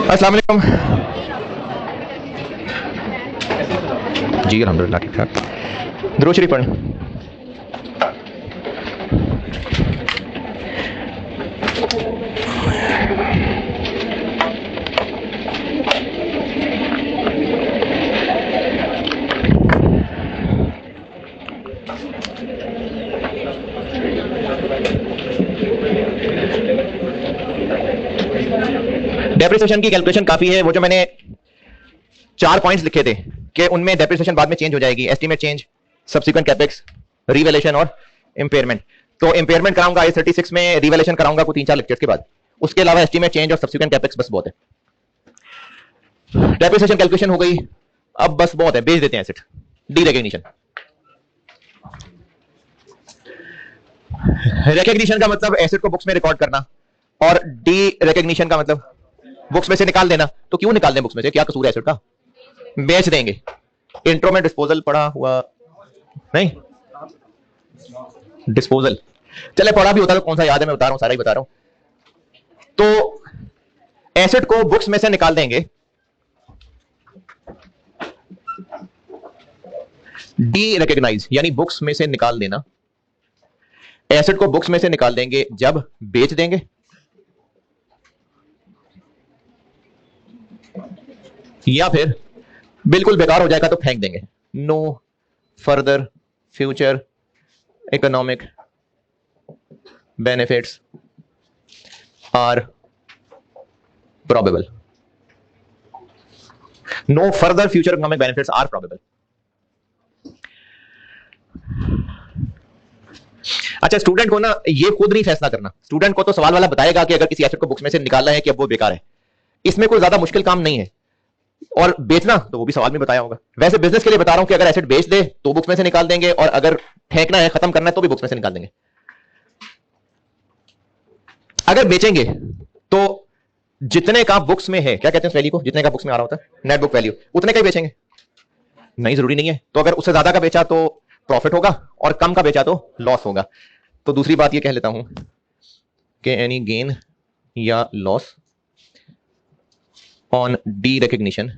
अस्सलाम वालेकुम जी, अल्हम्दुलिल्लाह ठीक ठाक। दुरूद शरीफ पढ़ें। डेप्रिसिएशन की कैलकुलेशन काफी है। वो जो मैंने 4 पॉइंट्स लिखे थे कि उनमें डेप्रिसिएशन बाद में चेंज हो जाएगी, estimate change, subsequent capex, revaluation और इंपेयरमेंट। तो इंपेयरमेंट कराऊंगा आई 36 में, रिवैल्यूएशन कराऊंगा कोई 3-4 लेक्चर्स के बाद। उसके अलावा एस्टीमेट चेंज और सब्सिक्वेंट कैपेक्स बस बहुत है। डेप्रिसिएशन कैलकुलेशन हो गई, अब बस बहुत है, बेच देते हैं एसेट। D recognition. रिकॉग्निशन का मतलब एसेट को बुक्स में रिकॉर्ड करना, और डी रिकॉग्निशन का मतलब बुक्स में से निकाल देना। तो क्यों निकाल दें बुक्स में से, क्या कसूर है एसेट का? बेच देंगे। इंट्रो में डिस्पोजल पढ़ा हुआ नहीं? डिस्पोजल चले पढ़ा भी होता तो कौन सा याद है, मैं बता रहा हूं, सारा ही बता रहा हूं। तो एसेट को बुक्स में से निकाल देंगे, डी रिकॉग्नाइज यानी बुक्स में से निकाल देना। एसेट को बुक्स में से निकाल देंगे जब बेच देंगे, या फिर बिल्कुल बेकार हो जाएगा तो फेंक देंगे। No further future economic benefits are probable. No further future economic benefits are probable. अच्छा, स्टूडेंट को ना ये खुद नहीं फैसला करना। स्टूडेंट को तो सवाल वाला बताएगा कि अगर किसी एसेट को बुक्स में से निकालना है कि अब वो बेकार है। इसमें कोई ज्यादा मुश्किल काम नहीं है। और बेचना तो वो भी सवाल में बताया होगा। वैसे बिजनेस के लिए बता रहा हूं कि अगर एसेट बेच दे तो बुक्स में से निकाल देंगे, और अगर फेंकना है, खत्म करना है, तो भी बुक्स में से निकाल देंगे। अगर बेचेंगे तो जितने का बुक्स में है, क्या कहते हैं वैल्यू को, जितने का बुक्स में आ रहा होता है नेट बुक वैल्यू, उतने का ही बेचेंगे। नहीं, जरूरी नहीं है। तो अगर उससे ज्यादा का बेचा तो प्रॉफिट होगा, और कम का बेचा तो लॉस होगा। तो दूसरी बात ये कह लेता हूं कि एनी गेन या loss on derecognition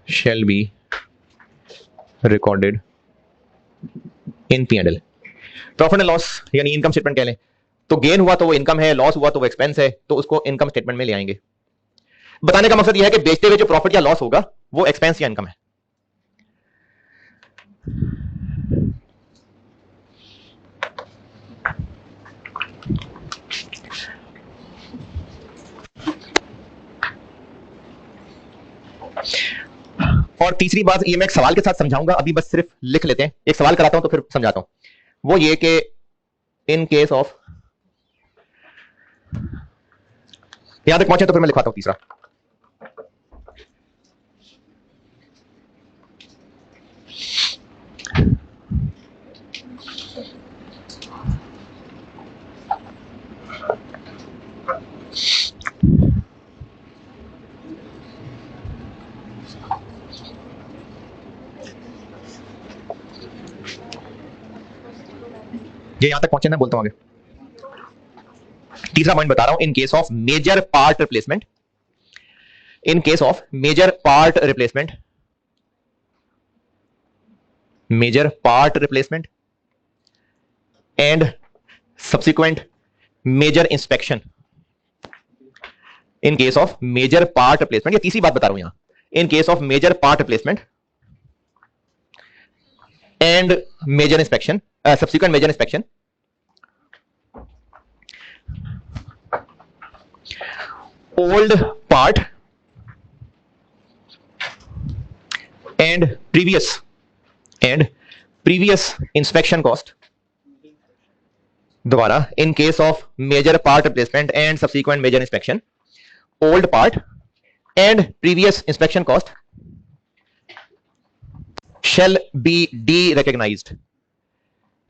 shall be recorded in P&L। Profit and loss यानी इनकम स्टेटमेंट कह लें। तो गेन हुआ तो वो इनकम है, लॉस हुआ तो वो एक्सपेंस है, तो उसको इनकम स्टेटमेंट में ले आएंगे। बताने का मकसद यह है कि बेचते हुए जो प्रॉफिट या लॉस होगा वो एक्सपेंस या इनकम है। और तीसरी बात, ये मैं एक सवाल के साथ समझाऊंगा, अभी बस सिर्फ लिख लेते हैं। एक सवाल कराता हूं तो फिर समझाता हूं। वो ये कि इन केस ऑफ, यहां तक पहुंचे तो फिर मैं लिखवाता हूं तीसरा। ये यहां तक पहुंचे ना, बोलता हूं आगे। तीसरा पॉइंट बता रहा हूं, in case of major part replacement, in case of major part replacement, major part replacement and subsequent major inspection. In case of major part replacement, ये तीसरी बात बता रहा हूं यहां, in case of major part replacement and major inspection, subsequent major inspection, old part and previous inspection cost, दोबारा, in case of major part replacement and subsequent major inspection, old part and previous inspection cost shall be de-recognized।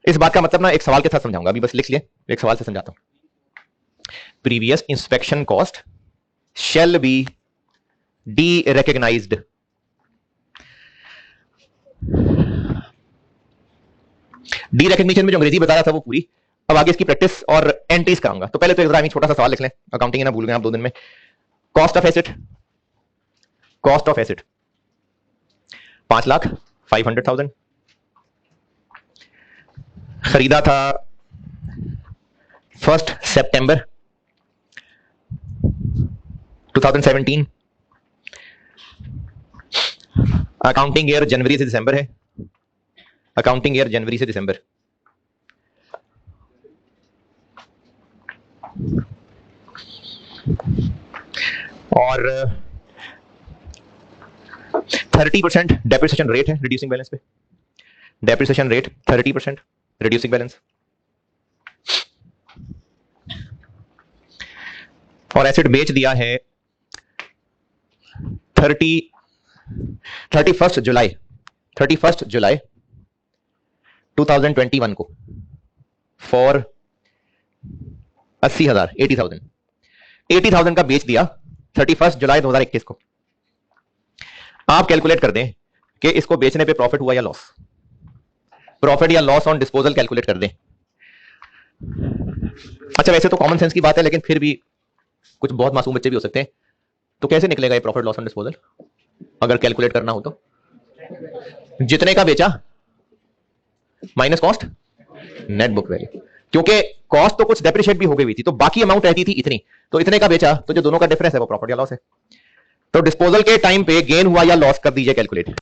इस बात का मतलब ना एक सवाल के साथ समझाऊंगा, अभी बस लिख लिए, एक सवाल से समझाता हूं। Previous inspection cost shall be D-recognised. D recognition में जो अंग्रेजी बता रहा था वो पूरी, अब आगे इसकी प्रैक्टिस और एंट्रीज कराऊंगा। तो पहले तो एक छोटा सा सवाल लिख लें, अकाउंटिंग ना भूल गए आप 2 दिन में। Cost of asset, cost of asset 5,05,100,000, खरीदा था 1 सितंबर 2017। अकाउंटिंग ईयर जनवरी से दिसंबर है, अकाउंटिंग ईयर जनवरी से दिसंबर। और 30% डेप्रिसिएशन रेट है रिड्यूसिंग बैलेंस पे, डेप्रिसिएशन रेट 30% रिड्यूसिंग बैलेंस। और एसेट बेच दिया है 31 जुलाई 2021 को फॉर 80,000 80,000 का बेच दिया 31 जुलाई 2021 को। आप कैलकुलेट कर दें कि इसको बेचने पे प्रॉफिट हुआ या लॉस, प्रॉफिट या लॉस ऑन डिस्पोजल कैलकुलेट कर दें। अच्छा वैसे तो कॉमन सेंस की बात है, लेकिन फिर भी कुछ बहुत मासूम बच्चे भी हो सकते हैं, तो कैसे निकलेगा ये प्रॉफिट लॉस ऑन डिस्पोजल अगर कैलकुलेट करना हो तो? जितने का बेचा minus cost net book value, क्योंकि कॉस्ट तो कुछ डेप्रिशिएट भी हो गई थी, तो बाकी अमाउंट रहती थी इतनी, तो इतने का बेचा, तो जो दोनों का डिफरेंस है वो प्रॉफिट या लॉस है। तो डिस्पोजल के टाइम पे गेन हुआ या लॉस कर दीजिए कैलकुलेट।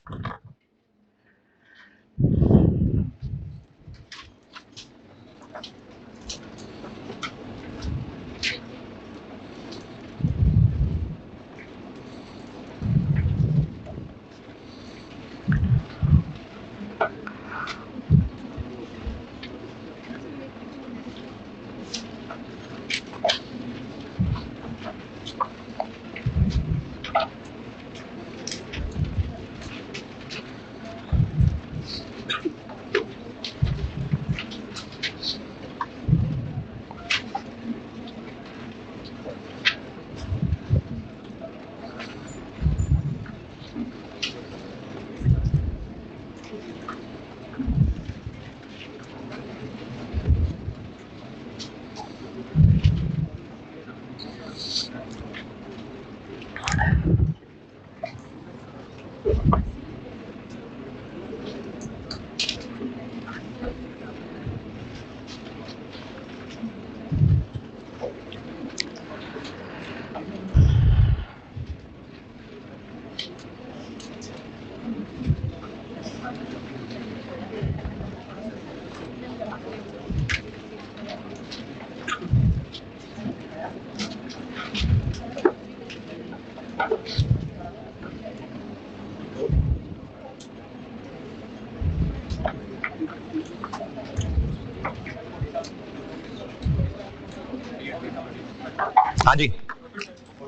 हाँ जी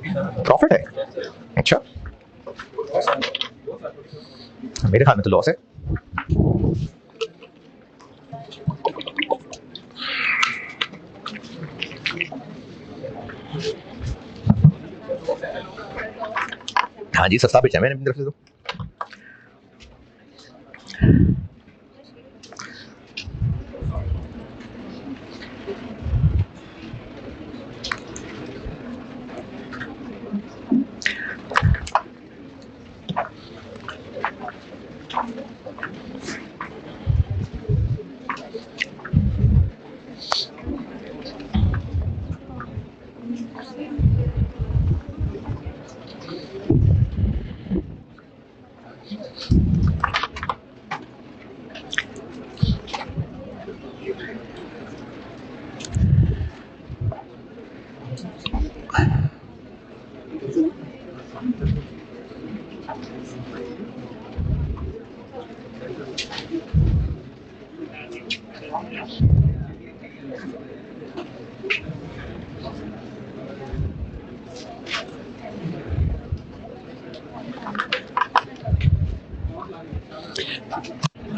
प्रॉफिट है। अच्छा मेरे ख्याल में तो लॉस है। हाँ जी सस्ता बेचा मैंने अपनी तरफ से तो।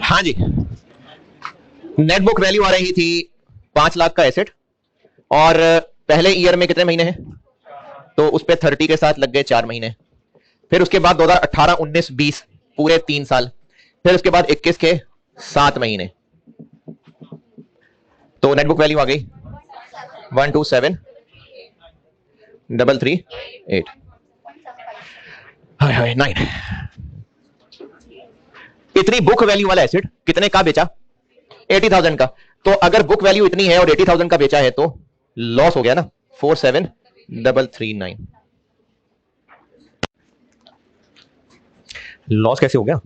हाँ जी नेट बुक वैल्यू आ रही थी 5 लाख का एसेट, और पहले ईयर में कितने महीने हैं, तो उस पे 30 के साथ लग गए 4 महीने। फिर उसके बाद 2018, 19, 20 पूरे 3 साल। फिर उसके बाद 21 के 7 महीने। तो नेट बुक वैल्यू आ गई 127,338 हाय हाय 9। इतनी बुक वैल्यू वाला एसेट कितने का बेचा? 80,000 का। तो अगर बुक वैल्यू इतनी है और 80,000 का बेचा है तो लॉस हो गया ना 47,339। लॉस कैसे हो गया?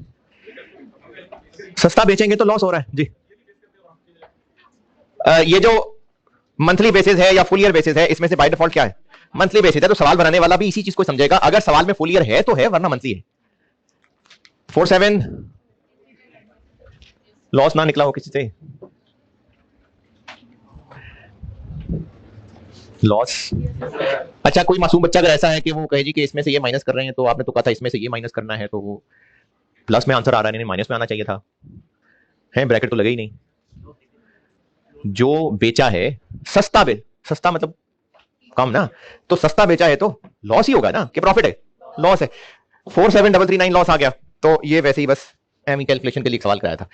सस्ता बेचेंगे तो लॉस हो रहा है जी। ये जो मंथली बेसिस है या फुल ईयर बेसिस है, इसमें से बाय डिफॉल्ट क्या है? मंथली बेसिस है। तो सवाल बनाने वाला भी इसी चीज को समझेगा, अगर सवाल में फुल ईयर है तो है, वरना मंथली है। 47 लॉस ना निकला हो किसी से? लॉस। अच्छा, कोई मासूम बच्चा अगर ऐसा है कि वो कहे जी कि इसमें से ये माइनस कर रहे हैं, तो आपने तो कहा था इसमें से ये माइनस करना है, तो वो प्लस में आंसर आ रहा है, नहीं माइनस में आना चाहिए था, है ब्रैकेट तो लगे ही नहीं। जो बेचा है सस्ता सस्ता मतलब कम ना, तो सस्ता बेचा है तो लॉस ही होगा ना, कि प्रॉफिट है? लॉस है। 47,339 लॉस आ गया। तो ये वैसे ही बस एमी कैलकुलेशन के लिए सवाल कराया था।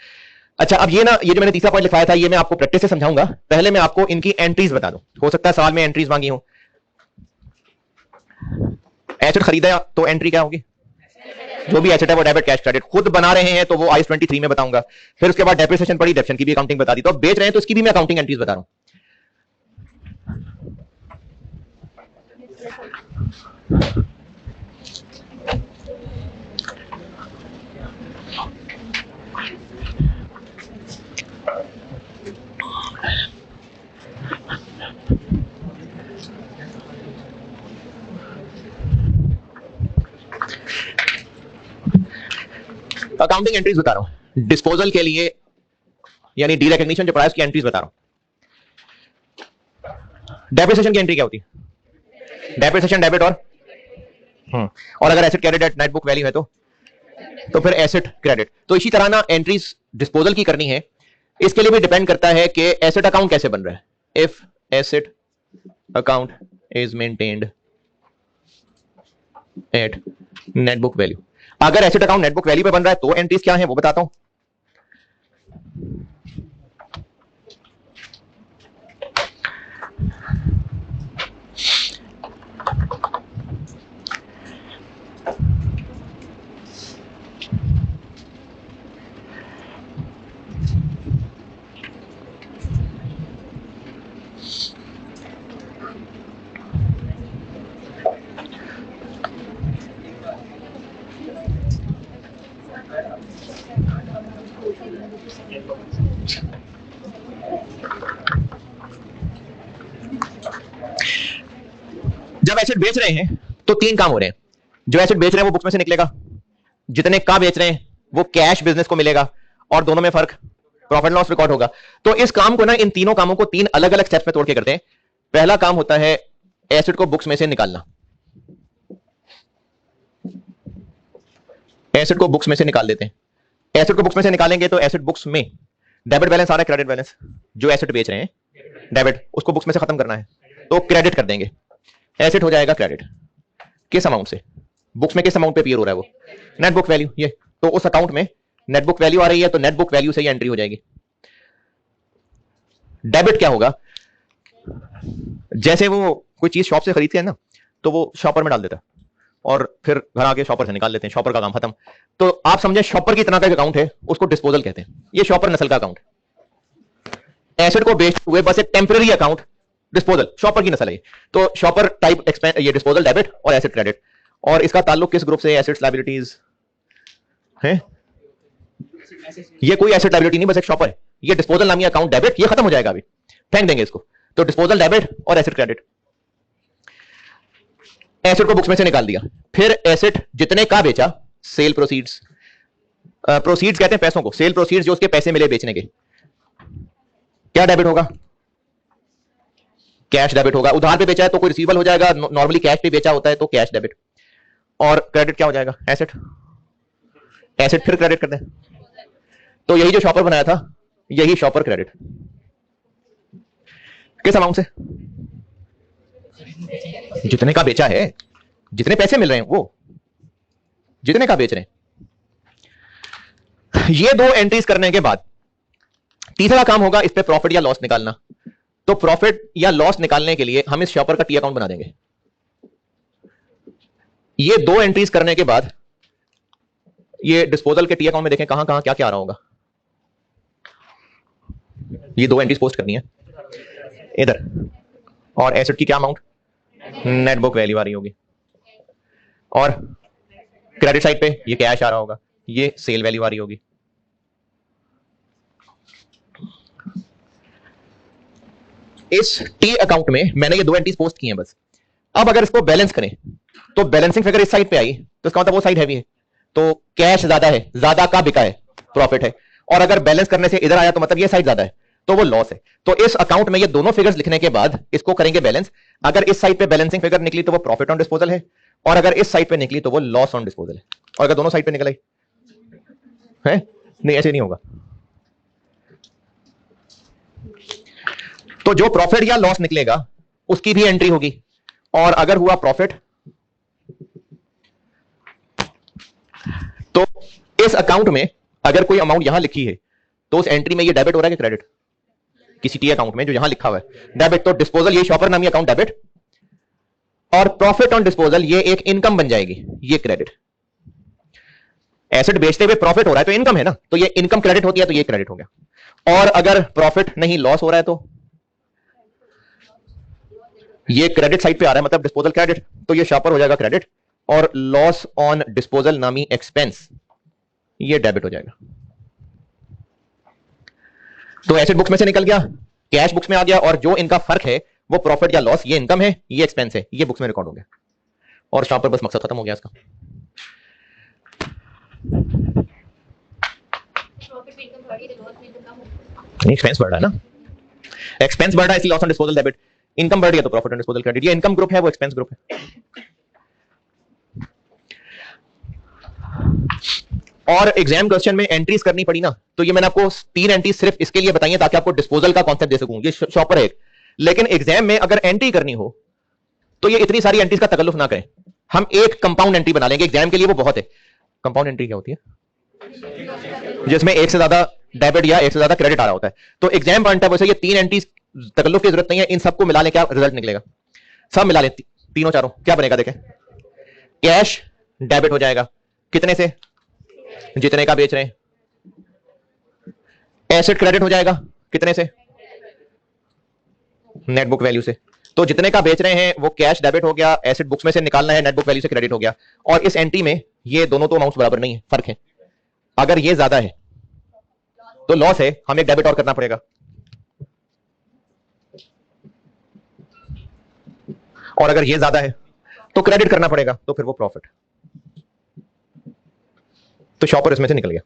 अच्छा, अब ये ना, ये जो मैंने तीसरा पॉइंट लिखवाया था, ये मैं आपको प्रैक्टिस से समझाऊंगा। पहले मैं आपको इनकी एंट्रीज बता दूं, हो सकता है सवाल में एंट्रीज मांगी हो। एसेट खरीदा तो एंट्री क्या होगी? जो भी एसेट है वो डेबिट कैश क्रेडिट। खुद बना रहे हैं तो वो IAS 23 में बताऊंगा। फिर उसके बाद डेप्रिसिएशन पड़ी, डेप्रिसिएशन की भी अकाउंटिंग बता दी। तो बेच रहे हैं तो इसकी भी मैं अकाउंटिंग एंट्रीज बता रहा हूं। अकाउंटिंग एंट्रीज बता रहा हूं डिस्पोजल के लिए, यानी डी रिकॉग्निशन जो प्राइस की एंट्रीज बता रहा हूं। डेप्रिसिएशन की एंट्री क्या होती है? डेप्रिसिएशन डेबिट और अगर asset credit net book value है तो फिर एसेट क्रेडिट। तो इसी तरह ना एंट्रीज डिस्पोजल की करनी है, इसके लिए भी डिपेंड करता है कि एसेट अकाउंट कैसे बन रहा है। If asset account is maintained at net book value, अगर asset account net book value पे बन रहा है तो एंट्रीज क्या है वो बताता हूं। जब एसेट बेच रहे हैं तो तीन काम हो रहे हैं। जो एसेट बेच रहे हैं वो बुक्स में से निकलेगा, जितने का बेच रहे हैं वो कैश बिजनेस को मिलेगा, और दोनों में फर्क प्रॉफिट लॉस रिकॉर्ड होगा। तो इस काम को ना, इन तीनों कामों को तीन अलग अलग स्टेप्स में तोड़ के करते हैं। पहला काम होता है एसेट को बुक्स में से निकालना। एसेट को बुक्स में से निकाल देते हैं। एसेट को बुक्स में से निकालेंगे तो एसेट बुक्स में डेबिट बैलेंस आ रहा है, क्रेडिट बैलेंस। जो एसेट बेच रहे हैं डेबिट, उसको बुक्स में से खत्म करना है तो क्रेडिट कर देंगे, एसेट हो जाएगा क्रेडिट। किस अमाउंट से? बुक्स में किस अमाउंट पे अपीयर हो रहा है वो? Net book value. ये तो उस अकाउंट में नेट बुक वैल्यू आ रही है तो नेट बुक वैल्यू से ही एंट्री हो जाएगी। डेबिट क्या होगा? जैसे वो कोई चीज शॉप से खरीदते हैं ना, तो वो शॉपर में डाल देता है और फिर घर आके शॉपर से निकाल लेते हैं, शॉपर का काम खत्म। तो आप समझे शॉपर की तरह का अकाउंट है, उसको डिस्पोजल कहते हैं। ये शॉपर नस्ल का अकाउंट, एसेट को बेचते हुए बस एक टेम्पररी अकाउंट, डिस्पोजल शॉपर की नस्ल है। तो शॉपर टाइप ये डिस्पोजल डेबिट और एसेट क्रेडिट। और इसका ताल्लुक किस ग्रुप से? एसेट्स लायबिलिटीज है। ये कोई एसेट लायबिलिटी नहीं, बस एक शॉपर है। ये डिस्पोजल नामी अकाउंट डेबिट, ये खत्म हो जाएगा अभी, फेंक देंगे इसको। तो डिस्पोजल डेबिट और एसेट क्रेडिट। एसेट को बुक्स में से निकाल दिया, फिर एसेट जितने का बेचा, सेल प्रोसीड्स। प्रोसीड्स कहते हैं पैसों को, सेल प्रोसीड्स जो उसके पैसे मिले बेचने के, क्या डेबिट होगा? कैश डेबिट होगा। उधार पे बेचा है तो कोई रिसीवेबल हो जाएगा, नॉर्मली कैश पे बेचा होता है तो कैश डेबिट। और क्रेडिट क्या हो जाएगा? एसेट। एसेट फिर क्रेडिट कर दें तो यही जो शॉपर बनाया था, यही शॉपर क्रेडिट। किस अमाउंट से? जितने का बेचा है, जितने पैसे मिल रहे हैं वो, जितने का बेच रहे हैं। ये दो एंट्रीज करने के बाद तीसरा काम होगा इस पे प्रॉफिट या लॉस निकालना। तो प्रॉफिट या लॉस निकालने के लिए हम इस शॉपर का टी अकाउंट बना देंगे। ये दो एंट्रीज करने के बाद ये डिस्पोजल के टी अकाउंट में देखें कहां कहां क्या क्या आ रहा होगा। ये दो एंट्रीज पोस्ट करनी है इधर, और एसेट की क्या अमाउंट, नेट बुक वैल्यू आ रही होगी, और क्रेडिट साइड पे ये कैश आ रहा होगा, ये सेल वैल्यू आ रही होगी। इस टी अकाउंट में मैंने ये दो एंट्रीज पोस्ट की हैं बस। अब अगर इसको बैलेंस करें तो बैलेंसिंग फिगर इस साइड पे आई तो इसका मतलब वो साइड हैवी है, तो कैश ज्यादा है, ज्यादा का बिका है, प्रॉफिट है। और अगर बैलेंस करने से इधर आया तो मतलब ये साइड ज्यादा है, तो वो लॉस है। तो इस अकाउंट में ये दोनों फिगर्स लिखने के बाद इसको करेंगे बैलेंस। अगर इस साइड पे बैलेंसिंग फिगर निकली तो वो प्रॉफिट ऑन डिस्पोजल है, और अगर इस साइड पे निकली तो वो लॉस ऑन डिस्पोजल है। और अगर दोनों साइड पे निकल आई है, नहीं ऐसे नहीं होगा। तो जो प्रॉफिट या लॉस निकलेगा उसकी भी एंट्री होगी, और अगर हुआ प्रॉफिट तो इस अकाउंट में अगर कोई अमाउंट यहां लिखी है तो उस एंट्री में ये डेबिट हो रहा है कि क्रेडिट, किसी टी अकाउंट में जो यहां लिखा हुआ है डेबिट, तो डिस्पोजल ये शॉपर नामी अकाउंट डेबिट, और प्रॉफिट ऑन डिस्पोजल ये एक इनकम बन जाएगी, ये क्रेडिट। एसेट बेचते हुए प्रॉफिट हो रहा है तो इनकम है ना, तो ये इनकम क्रेडिट होती है, तो ये क्रेडिट हो गया। और अगर प्रॉफिट नहीं लॉस हो रहा है तो ये क्रेडिट साइड पे आ रहा है, मतलब डिस्पोजल क्रेडिट, तो ये शॉपर हो जाएगा क्रेडिट, और लॉस ऑन डिस्पोजल नामी एक्सपेंस ये डेबिट हो जाएगा। तो एसेट बुक्स में से निकल गया, कैश बुक्स में आ गया, और जो इनका फर्क है वो प्रॉफिट या लॉस, ये इनकम है, ये एक्सपेंस है, ये बुक्स में रिकॉर्ड हो गया, और शॉपर बस मकसद खत्म हो गया इसका। एक्सपेंस बढ़ रहा है ना, एक्सपेंस बढ़ रहा है इसलिए loss on disposal debit, income बढ़ रही है तो प्रॉफिट ऑन डिस्पोजल क्रेडिट। ये इनकम ग्रुप है, वो एक्सपेंस ग्रुप है। और एग्जाम क्वेश्चन में एंट्रीज करनी पड़ी ना, तो ये मैंने आपको 3 एंट्रीज सिर्फ इसके लिए बताई है ताकि आपको डिस्पोजल का कॉन्सेप्ट दे सकूं, ये शॉपर है। लेकिन एग्जाम में अगर एंट्री करनी हो तो ये इतनी सारी एंट्रीज का तकल्लुफ ना करें, हम एक कंपाउंड एंट्री बना लेंगे एग्जाम के लिए, वो बहुत है। कंपाउंड एंट्री क्या होती है? जिसमें एक से ज्यादा डेबिट या एक से ज्यादा क्रेडिट आ रहा होता है। तो एग्जाम पॉइंट ऑफ व्यू से ये 3 एंट्रीज तकल्लुफ की जरूरत नहीं है, इन सबको मिला लें क्या रिजल्ट निकलेगा, सब मिला लें तीनों चारों, क्या बनेगा देखें। कैश डेबिट हो जाएगा, कितने से, जितने का बेच रहे हैं। एसेट क्रेडिट हो जाएगा, कितने से, नेट बुक वैल्यू से। तो जितने का बेच रहे हैं वो कैश डेबिट हो गया, एसेट बुक्स में से निकालना है, नेट बुक वैल्यू से क्रेडिट हो गया। और इस एंट्री में ये दोनों तो अमाउंट्स बराबर नहीं है, फर्क है। अगर ये ज्यादा है तो लॉस है, हमें डेबिट और करना पड़ेगा, और अगर ये ज्यादा है तो क्रेडिट करना पड़ेगा, तो फिर वो प्रॉफिट। तो शॉपर इसमें से निकल गया।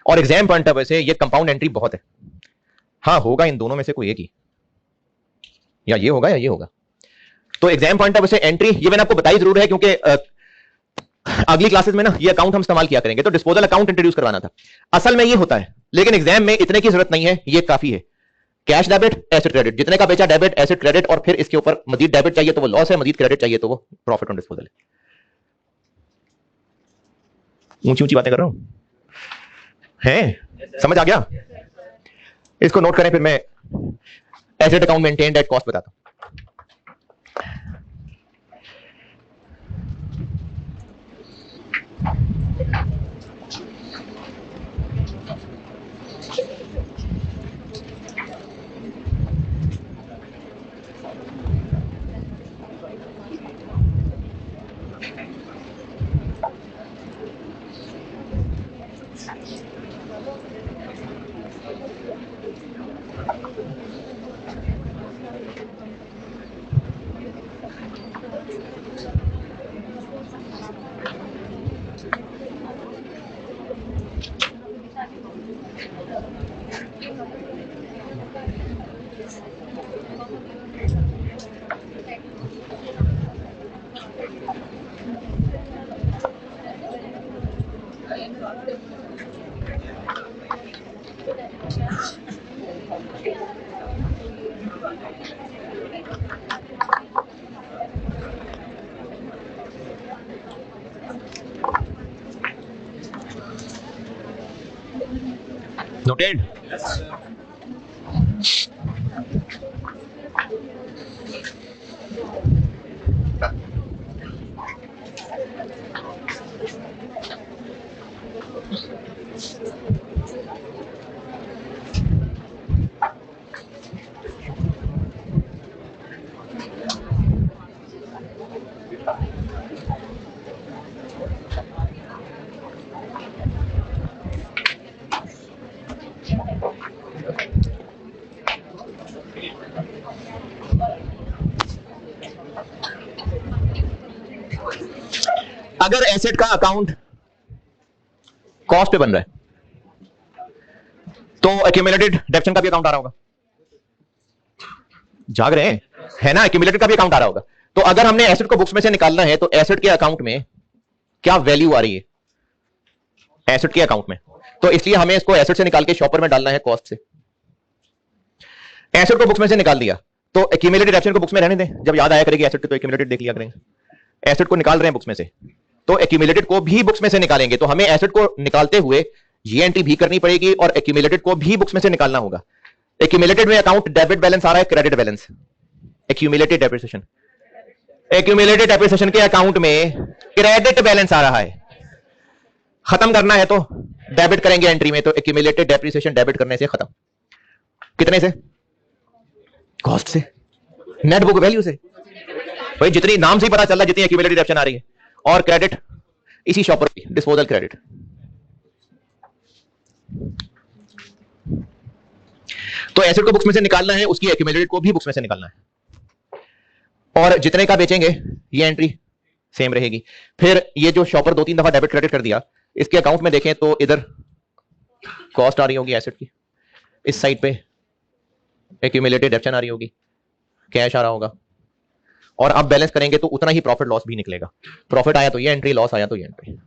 और एग्जाम पॉइंट ऑफ व्यू से ये कंपाउंड एंट्री बहुत है। हाँ होगा इन दोनों में से कोई एक ही, या ये होगा या ये होगा। तो एग्जाम पॉइंट ऑफ व्यू से एंट्री ये मैंने आपको बताई जरूर है, क्योंकि अगली क्लासेस में ना ये अकाउंट हम इस्तेमाल किया करेंगे, तो डिस्पोजल अकाउंट इंट्रोड्यूस करवाना था। असल में ये होता है, लेकिन एग्जाम में इतने की जरूरत नहीं है, ये काफी है। कैश डेबिट, एसेट क्रेडिट, जितने का बेचा डेबिट, एसेट क्रेडिट, और फिर इसके ऊपर मजीद डेबिट चाहिए तो वो लॉस है, मजीद क्रेडिट चाहिए तो वो प्रॉफिट ऑन डिस्पोजल है। ऊंची ऊंची बातें कर रहा हूं हैं, समझ आ गया? इसको नोट करें, फिर मैं asset account maintained at cost बताता हूं। Noted? अगर एसेट का अकाउंट कॉस्ट पे बन रहा है तो एक्यूमुलेटेड डेप्शन का भी अकाउंट आ रहा होगा। जाग रहे हैं, है ना? एक्यूमुलेटेड का भी अकाउंट आ रहा होगा। तो अगर हमने एसेट को बुक्स में से निकालना है तो एसेट के अकाउंट में क्या वैल्यू आ रही है एसेट के अकाउंट में, तो इसलिए हमें इसको एसेट से निकाल के शॉपर में डालना है कॉस्ट से। एसेट को बुक्स में से निकाल दिया तो एक्यूमुलेटेड डेप्शन को बुक्स में रहने दें, जब याद आया करेगी एसेट की तो एक्यूमुलेटेड देख लिया करेंगे। एसेट को निकाल रहे हैं बुक्स में से तो एक्यूमुलेटेड को भी बुक्स में से निकालेंगे, तो हमें एसेट को निकालते हुए ये एंट्री भी करनी पड़ेगी और एक्यूमुलेटेड को भी बुक्स में से निकालना होगा। एक्यूमुलेटेड में अकाउंट डेबिट बैलेंस आ रहा है, credit balance, accumulated depreciation, accumulated depreciation के अकाउंट में क्रेडिट बैलेंस आ रहा है। खत्म करना है तो डेबिट करेंगे एंट्री में, तो एक्यूमुलेटेड डेप्रिसिएशन डेबिट करने से खत्म। कितने से? कॉस्ट से, नेट बुक वैल्यू से। भाई जितनी नाम से ही पता चल रहा है जितनी एक्यूमुलेटेड डेप्शन आ रही है, और क्रेडिट इसी शॉपर की डिस्पोजल क्रेडिट। तो एसेट को बुक्स में से निकालना है, उसकी एक्यूमुलेटेड को भी बुक्स में से निकालना है, और जितने का बेचेंगे ये एंट्री सेम रहेगी। फिर ये जो शॉपर 2-3 दफा डेबिट क्रेडिट कर दिया, इसके अकाउंट में देखें तो इधर कॉस्ट आ रही होगी एसेट की, इस साइड पे एक्यूमुलेटेड डेप्शन आ रही होगी, कैश आ रहा होगा, और अब बैलेंस करेंगे तो उतना ही प्रॉफिट लॉस भी निकलेगा। प्रॉफिट आया तो ये एंट्री, लॉस आया तो ये एंट्री।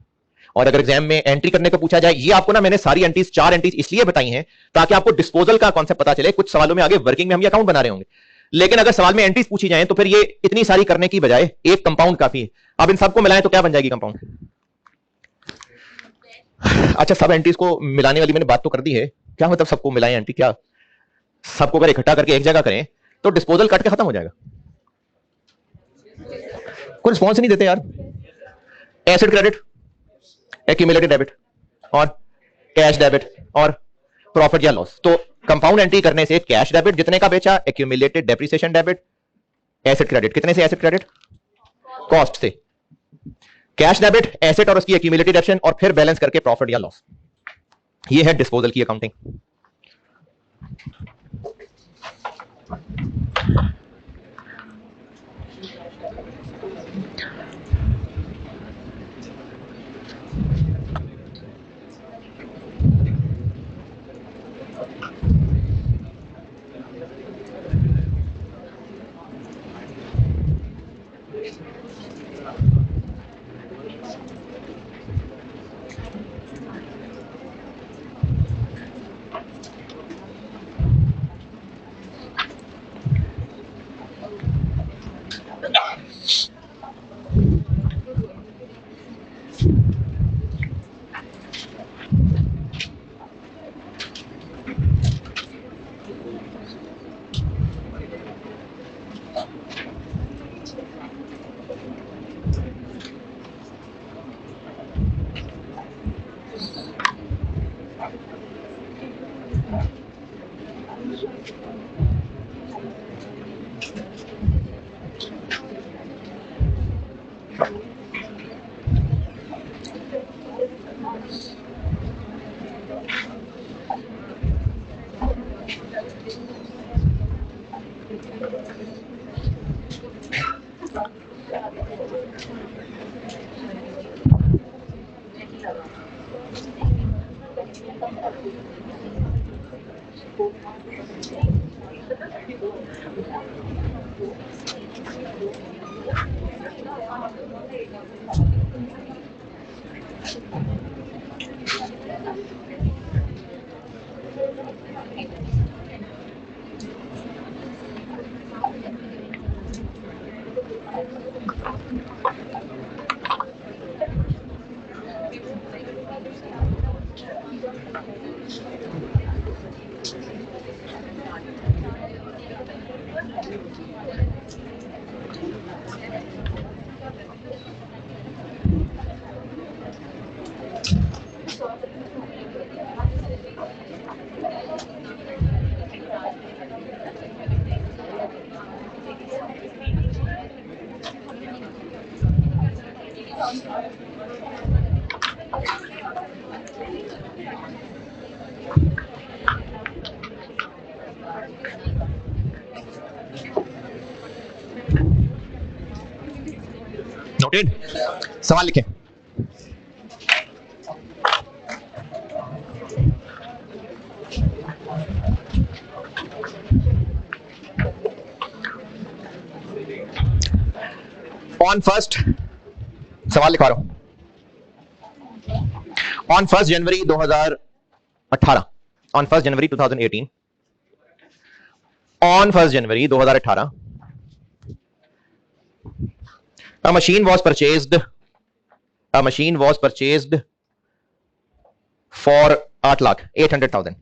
और अगर एग्जाम में एंट्री करने को पूछा जाए, ये आपको ना मैंने सारी एंट्रीज 4 एंट्रीज इसलिए बताई हैं ताकि आपको डिस्पोजल का कॉन्सेप्ट पता चले। कुछ सवालों में आगे वर्किंग में हम ये अकाउंट बना रहे होंगे, लेकिन अगर सवाल में एंट्रीज पूछी जाए तो फिर ये इतनी सारी करने की बजाय एक कंपाउंड काफी है। अब इन सबको मिलाएं तो क्या बन जाएगी कंपाउंड? अच्छा, सब एंट्रीज को मिलाने वाली मैंने बात तो कर दी है, क्या मतलब सबको मिलाएं एंट्री? क्या सबको अगर इकट्ठा करके एक जगह करें तो डिस्पोजल कट के खत्म हो जाएगा? कोई रिस्पॉन्स नहीं देते यार। एसेट क्रेडिट, एक्यूमुलेटेड डेबिट, और कैश डेबिट, और प्रॉफिट या लॉस। तो कंपाउंड एंट्री करने से कैश डेबिट जितने का बेचा, accumulated depreciation debit, asset credit. कितने से एसेट क्रेडिट? कॉस्ट से। कैश डेबिट, एसेट और उसकी एक्यूमुलेटेड डेप्शन, और फिर बैलेंस करके प्रॉफिट या लॉस। ये है डिस्पोजल की अकाउंटिंग। नोटेड? सवाल लिखें। ऑन फर्स्ट, सवाल लिखवा रहा हूं, on 1 January 2018, on 1 January 2018, on 1 January 2018, a machine was purchased, a machine was purchased for 8,800,000.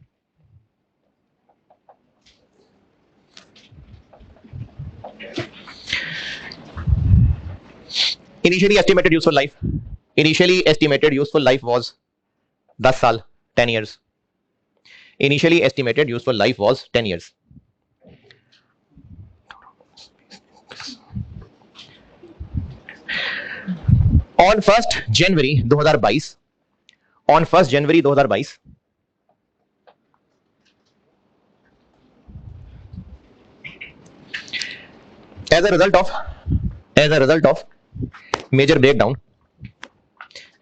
Initially estimated useful life, initially estimated useful life was 10 साल, 10 years. Initially estimated useful life was 10 years. On 1 January 2022, on 1 January 2022, as a result of major breakdown,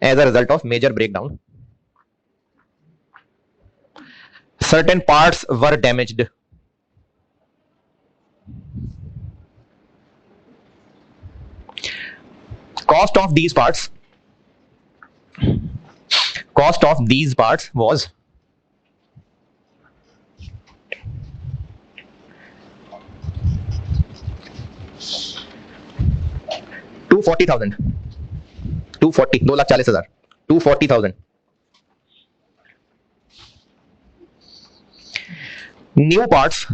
as a result of major breakdown, certain parts were damaged. Cost of these parts was $240,000, 2,40,000, 240,000. New parts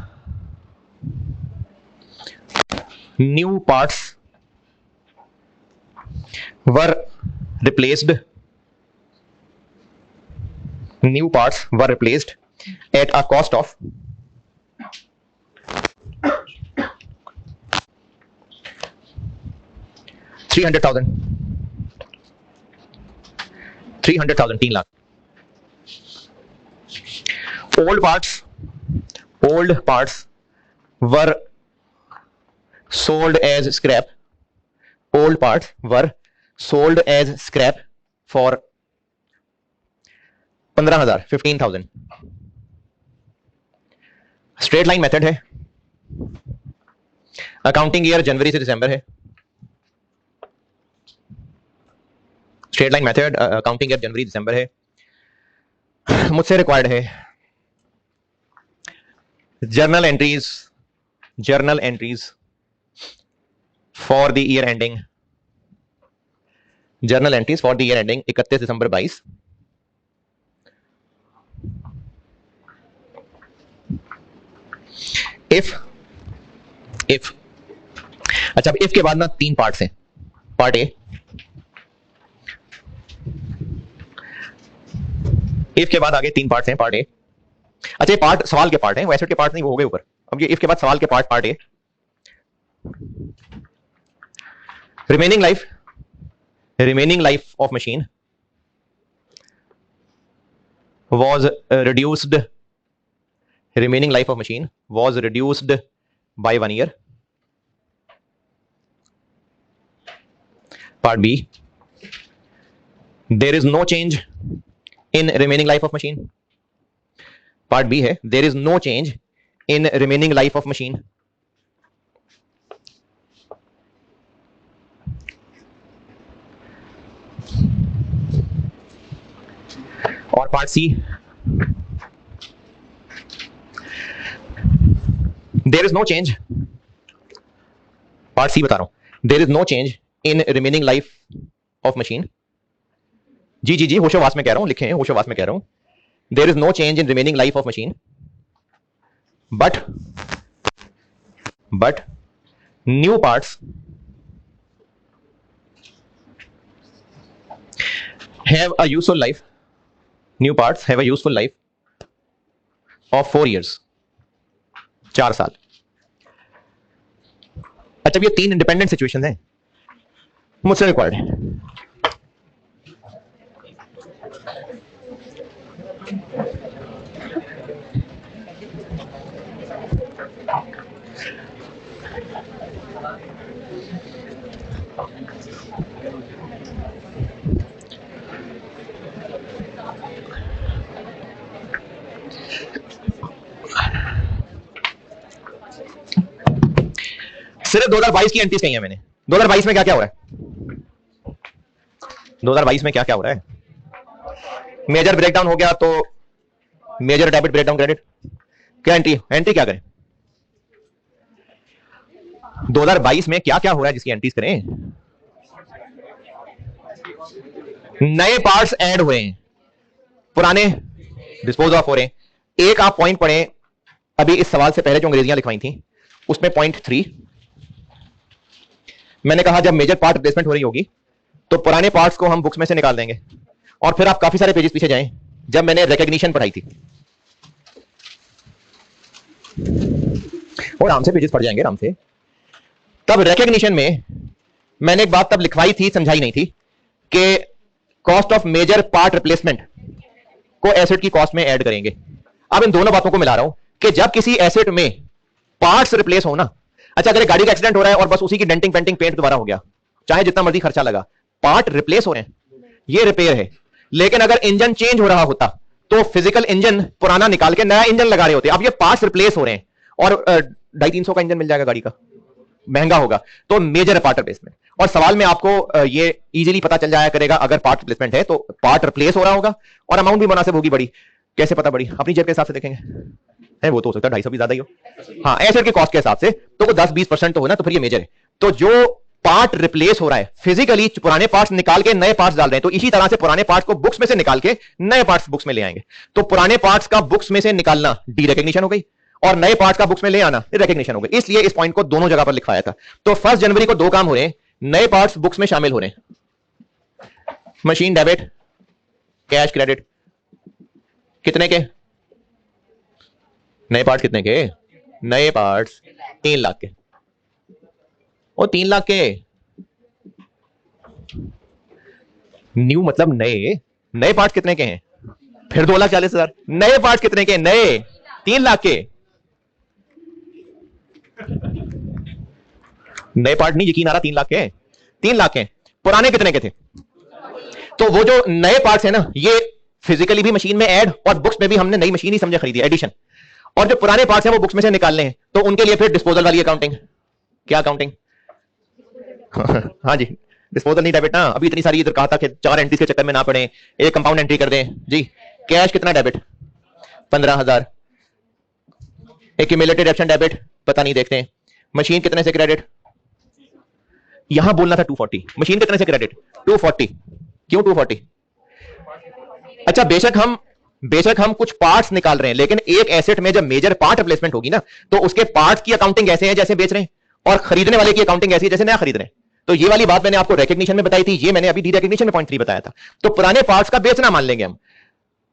were replaced. New parts were replaced at a cost of $300,000, 3 lakh. Old parts were sold as scrap. Old parts were sold as scrap for 15,000, 15,000. Straight line method है, accounting year जनवरी से दिसंबर है, straight line method accounting year जनवरी दिसंबर है. मुझसे required है journal entries for the year ending, journal entries for the year ending 31 December 22. If अच्छा, इफ के बाद ना 3 पार्ट्स हैं. पार्ट ए, इफ के बाद आगे 3 पार्ट्स हैं. पार्ट ए, अच्छा ये पार्ट सवाल के पार्ट हैं, वैसे के पार्ट नहीं, वो हो गए ऊपर. अब ये इफ के बाद सवाल के part A. Remaining life of machine was reduced. Remaining life of machine was reduced by 1 year. Part B, there is no change in remaining life of machine. Part B है, there is no change in remaining life of machine. और part C, there is no change. Part C बता रहा हूं, there is no change in remaining life of machine. जी होशोवास में कह रहा हूं, लिखे हैं होशोवास में कह रहा हूं. There is no change in remaining life of machine, but new parts have a useful life. New parts have a useful life of 4 years, 4 साल. अच्छा, ये 3 इंडिपेंडेंट सिचुएशन हैं, मुझसे रिक्वायर्ड है. सिर्फ 2022 की एंट्रीज कही है मैंने, 2022 में क्या क्या हो रहा है? 2022 में क्या क्या हो रहा है? मेजर ब्रेकडाउन हो गया तो मेजर डेबिट ब्रेकडाउन क्रेडिट क्या एंट्री क्या करें? 2022 में क्या क्या हो रहा है जिसकी एंट्रीज करें? नए पार्ट्स ऐड हुए हैं, पुराने डिस्पोज ऑफ हो रहे हैं। एक आप पॉइंट पढ़ें अभी इस सवाल से पहले जो अंग्रेजियां लिखवाई थी उसमें पॉइंट 3 मैंने कहा जब मेजर पार्ट रिप्लेसमेंट हो रही होगी तो पुराने पार्ट्स को हम बुक्स में से निकाल देंगे। और फिर आप काफी सारे पेजेस पीछे जाएं जब मैंने रिकॉग्निशन पढ़ाई थी, और आराम से पेजेस पढ़ जाएंगे आराम से। तब रिकॉग्निशन में मैंने एक बात तब लिखवाई थी, समझाई नहीं थी, कि cost of major part replacement को एसेट की कॉस्ट में ऐड करेंगे। अब इन दोनों बातों को मिला रहा हूं कि जब किसी एसेट में पार्ट्स रिप्लेस हो ना, अच्छा अगर गाड़ी का एक्सीडेंट हो रहा है और बस उसी की डेंटिंग पेंटिंग पेंट दोबारा हो गया, चाहे जितना मर्जी खर्चा लगा, पार्ट रिप्लेस हो रहे हैं, ये रिपेयर है। लेकिन अगर इंजन चेंज हो रहा होता तो फिजिकल इंजन पुराना निकाल के नया इंजन लगा रहे होते। अब ये पार्ट्स रिप्लेस हो रहे हैं और 250-300 का इंजन मिल जाएगा गाड़ी का, महंगा होगा, तो मेजर पार्ट रिप्लेसमेंट। और सवाल में आपको ये इजीली पता चल जाया करेगा अगर पार्ट रिप्लेसमेंट है तो पार्ट रिप्लेस हो रहा होगा और अमाउंट भी मुनासिब होगी बड़ी। कैसे पता बड़ी? अपनी जेब के हिसाब से देखेंगे, है वो तो हो सकता है 250 भी ज्यादा ही हो। हाँ, एसेट की कॉस्ट के हिसाब से तो 10-20% तो हो ना, तो फिर ये मेजर है। तो जो पार्ट रिप्लेस हो रहा है फिजिकली, पुराने पार्ट्स निकाल के नए पार्ट्स डाल रहे हैं, तो इसी तरह से पुराने पार्ट्स को बुक्स में से निकाल के नए पार्ट्स बुक्स में ले आएंगे। तो पुराने पार्ट्स का बुक्स में से निकालना डी रिकॉग्निशन हो गई और नए पार्ट्स का बुक्स में ले आना रिकॉग्निशन हो गई। इसलिए इस पॉइंट को दोनों जगह पर लिखवाया था। तो 1 जनवरी को 2 काम हो रहे हैं, नए पार्ट्स बुक्स में शामिल हो रहे हैं। Machine debit, cash credit. कितने के नए पार्ट्स? कितने के नए पार्ट्स? 3 लाख के। और 3 लाख के न्यू मतलब नए पार्ट्स कितने के हैं? फिर 2,40,000। नए पार्ट्स कितने के? नए 3 लाख के। नए पार्ट नहीं यकीन आ रहा, 3 लाख के। 3 लाख के। पुराने कितने के थे? तो वो जो नए पार्ट्स है ना, ये फिजिकली भी मशीन में ऐड और बुक्स में भी हमने नई मशीन ही समझे खरीदी, एडिशन। और जो पुराने पार्ट्स हैं वो बुक्स में से निकालने हैं, तो उनके लिए फिर डिस्पोजल वाली अकाउंटिंग। क्या अकाउंटिंग? हाँ जी, डिस्पोजल नहीं डेबिट ना। अभी इतनी सारी इधर कहा था कि 4 एंट्रीज के चक्कर में ना पड़े, एक कंपाउंड एंट्री कर दें जी। कैश कितना डेबिट? 15,000। एक्यूमुलेटेड एक्शन डेबिट पता नहीं, देखते हैं। मशीन कितने से क्रेडिट? यहां बोलना था 240। मशीन कितने से क्रेडिट? 240। क्यों 240? अच्छा, बेशक हम कुछ पार्ट्स निकाल रहे हैं, लेकिन एक एसेट में जब मेजर पार्ट रिप्लेसमेंट होगी ना, तो उसके पार्ट्स की अकाउंटिंग ऐसे है जैसे बेच रहे हैं, और खरीदने वाले की अकाउंटिंग ऐसी है जैसे नया खरीद रहे हैं। तो ये वाली बात मैंने आपको रिकॉग्निशन में बताई थी, ये मैंने अभी डी रिकॉग्निशन में पॉइंट 3 बताया था। तो पुराने पार्ट्स का बेचना मान लेंगे हम।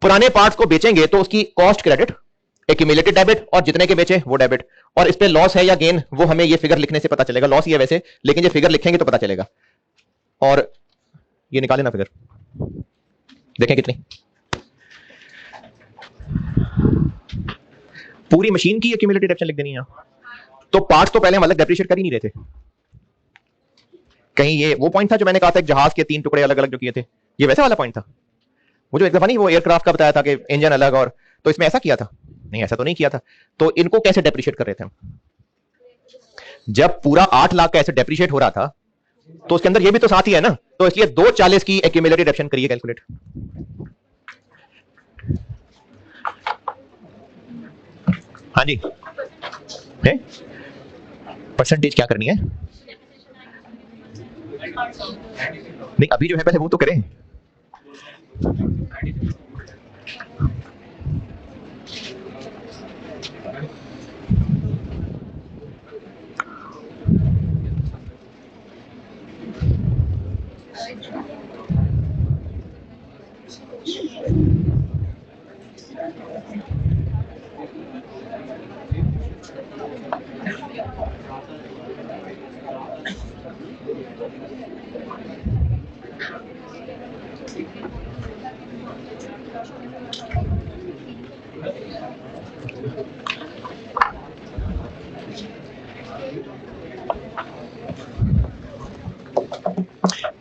पुराने पार्ट्स को बेचेंगे तो उसकी कॉस्ट क्रेडिट, एक्यूमुलेटेड डेबिट, और जितने के बेचे वो डेबिट। और इस पे लॉस है या गेन वो हमें ये फिगर लिखने से पता चलेगा। लॉस ही है वैसे, लेकिन ये फिगर लिखेंगे तो पता चलेगा। और ये निकाले ना फिगर, देखें कितनी। पूरी मशीन की एक्यूमुलेटेड एक्शन लिख देनी है। तो पार्ट्स तो पहले हम अलग डेप्रिशिएट कर ही नहीं रहे थे। कहीं ये वो पॉइंट था जो मैंने कहा था जहाज के 3 टुकड़े अलग अलग जो किए थे, ये वैसा वाला पॉइंट था। वो जो एक दफा नहीं वो एयरक्राफ्ट का बताया था कि इंजन अलग, और तो इसमें ऐसा किया था? नहीं, ऐसा तो नहीं किया था। तो इनको कैसे डेप्रिशिएट कर रहे थे हम? जब पूरा 8 लाख का ऐसे डेप्रिशिएट हो रहा था तो उसके अंदर ये भी तो साथ ही है ना, तो इसलिए 240 की एक्यूमुलेटेड एक्शन करिए कैलकुलेट। हाँ जी, परसेंटेज क्या करनी है? नहीं, अभी जो है पहले वो तो करें।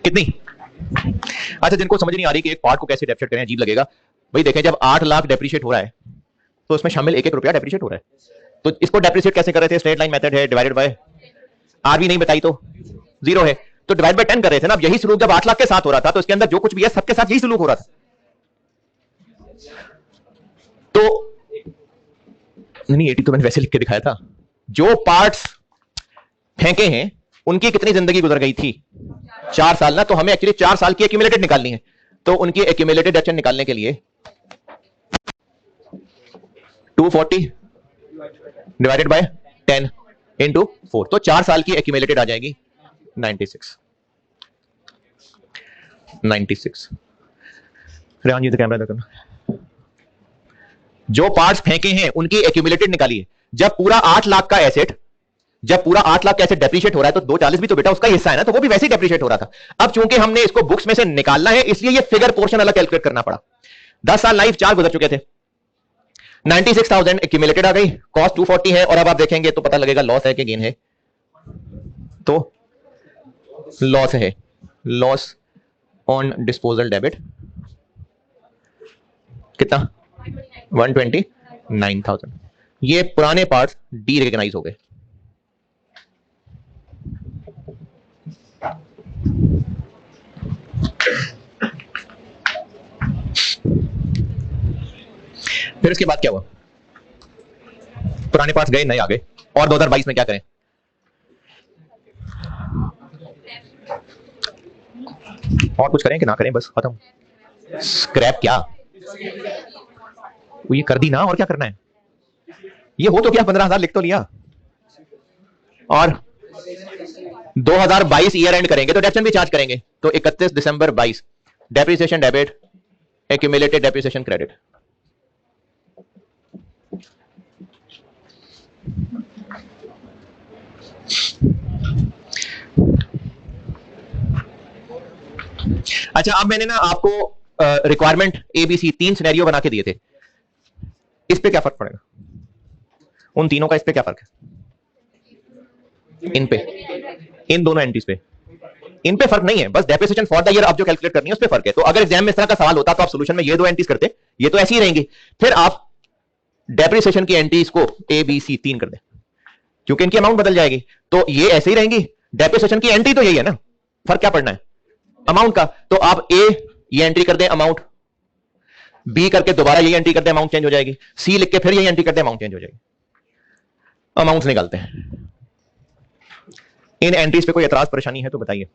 कितनी? अच्छा, जिनको समझ नहीं आ रही कि एक पार्ट को कैसे डेप्रिशिएट करें, अजीब लगेगा भाई। देखें, जब 8 लाख डेप्रिशिएट हो रहा है तो उसमें शामिल 1-1 रुपया डेप्रिशिएट हो रहा है। तो इसको डेप्रिशिएट कैसे कर रहे थे? स्ट्रेट लाइन मेथड है, डिवाइडेड बाय। आरबी नहीं बताई तो जीरो है, तो डिवाइड बाय 10 कर रहे थे ना। अब यही सलूक जब 8 लाख के साथ हो रहा था, तो इसके अंदर जो कुछ भी है सबके साथ यही सलूक हो रहा था। तो नहीं 80 तो मैंने वैसे लिख के दिखाया था। जो पार्ट्स फेंके हैं उनकी कितनी जिंदगी गुजर गई थी? 4 साल ना। तो हमें एक्चुअली 4 साल की एक्यूमुलेटेड निकालनी है। तो उनकी एक्यूमुलेटेड एक्शन निकालने के लिए 240 डिवाइडेड बाय 10 इंटू 4, तो 4 साल की एक्यूमुलेटेड आ जाएगी 96। रेहान जी तो कैमरा करना। जो पार्ट्स फेंके हैं उनकी एक्यूमुलेटेड निकालिए। जब पूरा 8 लाख का एसेट डेप्रिशिएट हो रहा है, तो 240 भी तो बेटा उसका हिस्सा है ना, तो वो भी वैसे ही डेप्रिशिएट हो रहा था। अब चूंकि हमने इसको बुक्स में से निकालना है, इसलिए ये फिगर पोर्शन अलग कैलकुलेट करना पड़ा। 10 साल लाइफ 4 गुजर चुके थे, 96,000 एक्यूमुलेटेड आ गई, कॉस्ट 240 है। और अब आप देखेंगे तो पता लगेगा लॉस है कि गेन है। तो लॉस है, लॉस ऑन डिस्पोजल डेबिट कितना? 129,000। ये पुराने पार्ट्स डी रिकॉग्नाइज हो गए। फिर इसके बाद क्या हुआ? पुराने पार्ट्स गए, नए आ गए। और 2022 में क्या करें? और कुछ करें कि ना करें? बस खत्म। स्क्रैप क्या? ये कर दी ना, और क्या करना है? ये हो तो क्या, 15,000 लिख तो लिया। और 2022 ईयर एंड करेंगे तो डेप्शन भी चार्ज करेंगे। तो 31 December 22 depreciation debit, accumulated depreciation credit. अच्छा, अब मैंने ना आपको रिक्वायरमेंट एबीसी 3 सिनेरियो बना के दिए थे। इस पे क्या फर्क पड़ेगा? उन तीनों का इस पे क्या फर्क है? इन पे, इन दोनों एंट्रीज पे, इन पे फर्क नहीं है। बस डेप्रिसिएशन फॉर द ईयर आप जो कैलकुलेट करनी है उस पे फर्क है। तो अगर एग्जाम में इस तरह का सवाल होता तो आप सॉल्यूशन में ये 2 एंट्रीज करते, ये तो ऐसी ही रहेंगी। फिर आप डेप्रिसिएशन की एंट्रीज को ए बी सी 3 कर दें, क्योंकि इनकी अमाउंट बदल जाएगी। तो ये ऐसे ही रहेंगी। डेप्रिसिएशन की एंट्री तो यही है ना, फर्क क्या पड़ना है? अमाउंट का। तो आप ए ये एंट्री कर दें अमाउंट, बी करके दोबारा ये एंट्री कर दें अमाउंट चेंज हो जाएगी, सी लिख के फिर ये एंट्री कर दें अमाउंट चेंज हो जाएगी। अमाउंट निकालते हैं। इन एंट्रीज पे कोई एतराज परेशानी है तो बताइए।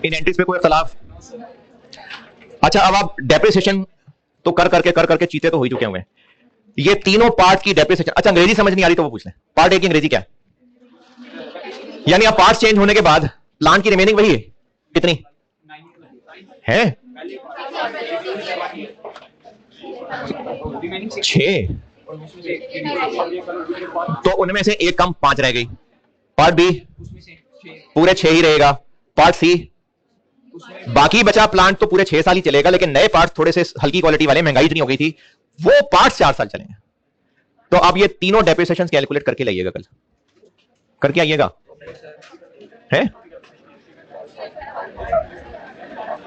इन एंट्रीज पे कोई इख्तलाफ? अच्छा, अब आप डेप्रिसिएशन तो कर करके चीते तो हो ही चुके हुए हैं। ये तीनों पार्ट की डेप्रिसिएशन। अच्छा, अंग्रेजी समझ नहीं आ रही तो वो पूछ लें। पार्ट ए की अंग्रेजी क्या है? यानी आप पार्ट चेंज होने के बाद प्लांट की रिमेनिंग वही है, कितनी है? 6। तो उनमें से एक कम 5 रह गई। पार्ट बी पूरे 6 ही रहेगा। पार्ट सी बाकी बचा प्लांट तो पूरे 6 साल ही चलेगा, लेकिन नए पार्ट्स थोड़े से हल्की क्वालिटी वाले, महंगाई इतनी हो गई थी, वो पार्ट्स 4 साल चलेंगे। तो अब ये तीनों डेप्रिसिएशन कैलकुलेट करके लाइएगा, कल करके आइएगा। है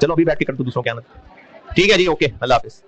चलो अभी बैठ के कर दो दूसरों के आनंद। ठीक है जी, ओके, अल्लाह हाफिज।